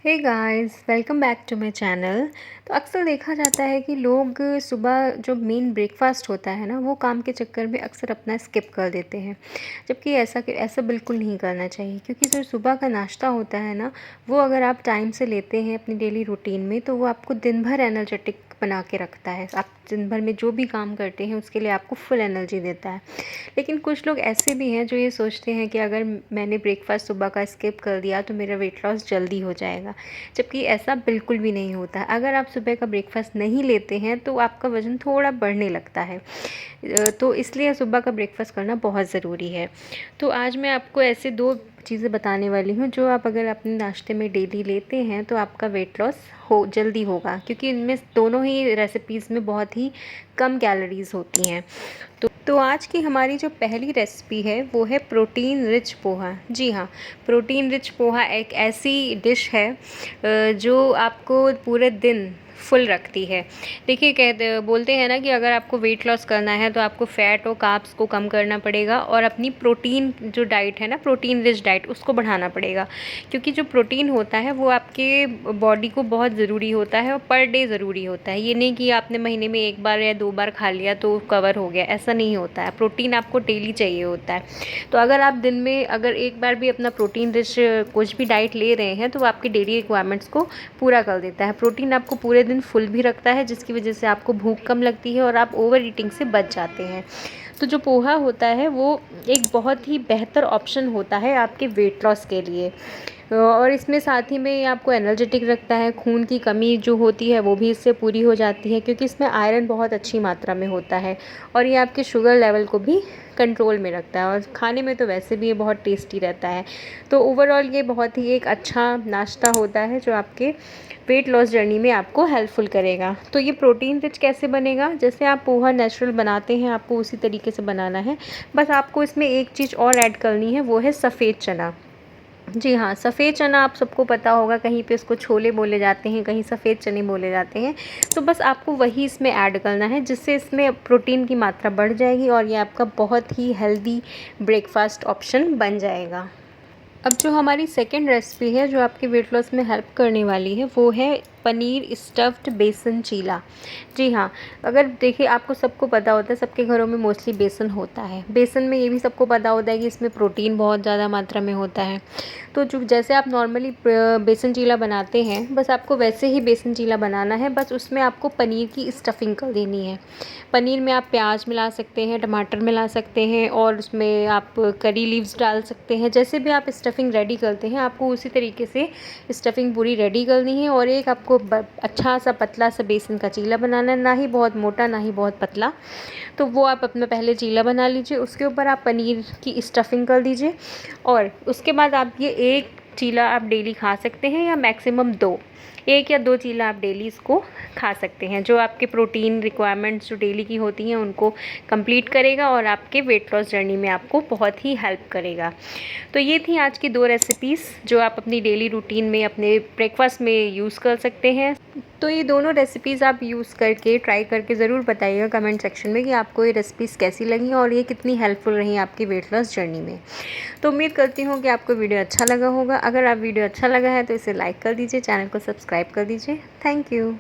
Hey guys, welcome back to my channel. तो अक्सर देखा जाता है कि लोग सुबह जो मेन ब्रेकफास्ट होता है ना, वो काम के चक्कर में अक्सर अपना स्किप कर देते हैं। जबकि ऐसा बिल्कुल नहीं करना चाहिए, क्योंकि जो सुबह का नाश्ता होता है ना, वो अगर आप टाइम से लेते हैं अपनी डेली रूटीन में, तो वो आपको दिन भर एनर्जेटिक बना के रखता है। आप दिन भर में जो भी काम करते हैं उसके लिए आपको फुल एनर्जी देता है। लेकिन कुछ लोग ऐसे भी हैं जो ये सोचते हैं कि अगर मैंने ब्रेकफास्ट सुबह का स्किप कर दिया तो मेरा वेट लॉस जल्दी हो जाएगा। जबकि ऐसा बिल्कुल भी नहीं होता है। अगर आप सुबह का ब्रेकफास्ट नहीं लेते हैं तो आपका वज़न थोड़ा बढ़ने लगता है। तो इसलिए सुबह का ब्रेकफास्ट करना बहुत ज़रूरी है। तो आज मैं आपको ऐसे 2 चीज़ें बताने वाली हूँ जो आप अगर अपने नाश्ते में डेली लेते हैं तो आपका वेट लॉस जल्दी होगा, क्योंकि इनमें दोनों ही रेसिपीज़ में बहुत ही कम कैलोरीज़ होती हैं। तो आज की हमारी जो पहली रेसिपी है वो है प्रोटीन रिच पोहा। जी हाँ, प्रोटीन रिच पोहा एक ऐसी डिश है जो आपको पूरे दिन फुल रखती है। देखिए, बोलते हैं ना कि अगर आपको वेट लॉस करना है तो आपको फ़ैट और कार्ब्स को कम करना पड़ेगा और अपनी प्रोटीन जो डाइट है ना, प्रोटीन रिच डाइट, उसको बढ़ाना पड़ेगा। क्योंकि जो प्रोटीन होता है वो आपके बॉडी को बहुत ज़रूरी होता है और पर डे ज़रूरी होता है। ये नहीं कि आपने महीने में 1 बार या 2 बार खा लिया तो कवर हो गया, ऐसा नहीं होता है। प्रोटीन आपको डेली चाहिए होता है। तो अगर आप दिन में अगर 1 बार भी अपना प्रोटीन रिच कुछ भी डाइट ले रहे हैं तो वो आपकी डेली रिक्वायरमेंट्स को पूरा कर देता है। प्रोटीन आपको पूरे दिन फुल भी रखता है, जिसकी वजह से आपको भूख कम लगती है और आप ओवर ईटिंग से बच जाते हैं। तो जो पोहा होता है वो एक बहुत ही बेहतर ऑप्शन होता है आपके वेट लॉस के लिए। और इसमें साथ ही में ये आपको एनर्जेटिक रखता है। खून की कमी जो होती है वो भी इससे पूरी हो जाती है, क्योंकि इसमें आयरन बहुत अच्छी मात्रा में होता है। और ये आपके शुगर लेवल को भी कंट्रोल में रखता है और खाने में तो वैसे भी ये बहुत टेस्टी रहता है। तो ओवरऑल ये बहुत ही एक अच्छा नाश्ता होता है जो आपके वेट लॉस जर्नी में आपको हेल्पफुल करेगा। तो ये प्रोटीन रिच कैसे बनेगा? जैसे आप पोहा नेचुरल बनाते हैं, आपको उसी तरीके से बनाना है। बस आपको इसमें एक चीज़ और ऐड करनी है, वो है सफ़ेद चना। जी हाँ, सफ़ेद चना आप सबको पता होगा, कहीं पे उसको छोले बोले जाते हैं, कहीं सफ़ेद चने बोले जाते हैं। तो बस आपको वही इसमें ऐड करना है, जिससे इसमें प्रोटीन की मात्रा बढ़ जाएगी और ये आपका बहुत ही हेल्दी ब्रेकफास्ट ऑप्शन बन जाएगा। अब जो हमारी सेकंड रेसिपी है जो आपके वेट लॉस में हेल्प करने वाली है, वो है पनीर स्टफ्ड बेसन चीला। जी हाँ, अगर देखिए, आपको सबको पता होता है, सबके घरों में मोस्टली बेसन होता है। बेसन में ये भी सबको पता होता है कि इसमें प्रोटीन बहुत ज़्यादा मात्रा में होता है। तो जो जैसे आप नॉर्मली बेसन चीला बनाते हैं, बस आपको वैसे ही बेसन चीला बनाना है। बस उसमें आपको पनीर की स्टफिंग कर देनी है। पनीर में आप प्याज मिला सकते हैं, टमाटर मिला सकते हैं और उसमें आप करी लीव्स डाल सकते हैं। जैसे भी आप स्टफिंग रेडी करते हैं, आपको उसी तरीके से स्टफिंग पूरी रेडी करनी है। और एक आपको अच्छा सा पतला सा बेसन का चीला बनाना है, ना ही बहुत मोटा ना ही बहुत पतला। तो वो आप अपना पहले चीला बना लीजिए, उसके ऊपर आप पनीर की स्टफिंग कर दीजिए और उसके बाद आप ये एक चीला आप डेली खा सकते हैं या मैक्सिमम 2, 1 या 2 चीला आप डेली इसको खा सकते हैं, जो आपके प्रोटीन रिक्वायरमेंट्स जो डेली की होती हैं उनको कंप्लीट करेगा और आपके वेट लॉस जर्नी में आपको बहुत ही हेल्प करेगा। तो ये थी आज की 2 रेसिपीज़ जो आप अपनी डेली रूटीन में अपने ब्रेकफास्ट में यूज़ कर सकते हैं। तो ये दोनों रेसिपीज़ आप यूज़ करके ट्राई करके ज़रूर बताइएगा कमेंट सेक्शन में कि आपको ये रेसिपीज़ कैसी लगी और ये कितनी हेल्पफुल रही आपकी वेट लॉस जर्नी में। तो उम्मीद करती हूँ कि आपको वीडियो अच्छा लगा होगा। अगर आप वीडियो अच्छा लगा है तो इसे लाइक कर दीजिए, चैनल को सब्सक्राइब कर दीजिए। Thank you.